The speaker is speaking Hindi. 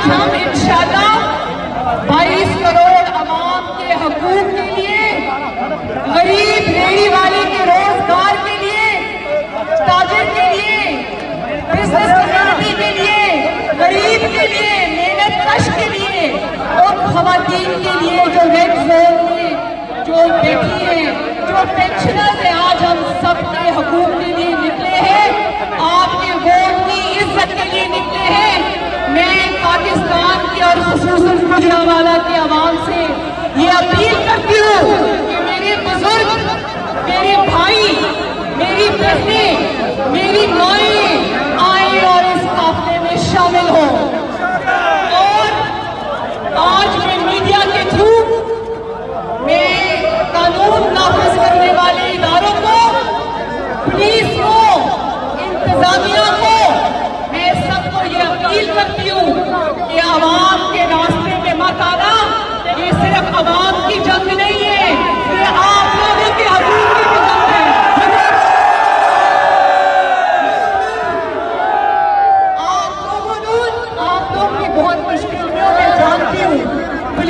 आज हम इंशाल्लाह 22 करोड़ अवाम के हकूक के लिए, गरीब रेहड़ी वाले के रोजगार के लिए, ताजिर के लिए, बिजनेस कम्युनिटी के लिए, गरीब के लिए, मेहनत कश के लिए और खवातीन के लिए जो रेड जोन में जो बैठी है, जो पेंशनर्स है, आज हम सबके हकूक के लिए निकले हैं, आपके वोट की इज्जत के लिए निकले हैं। मैं पाकिस्तान की और खुसूसन गुजरांवाला के आवाम से ये अपील करती हूँ कि मेरे बुजुर्ग, मेरे भाई, मेरी बहनें, मेरी माएं आए और इस काफले में शामिल हो।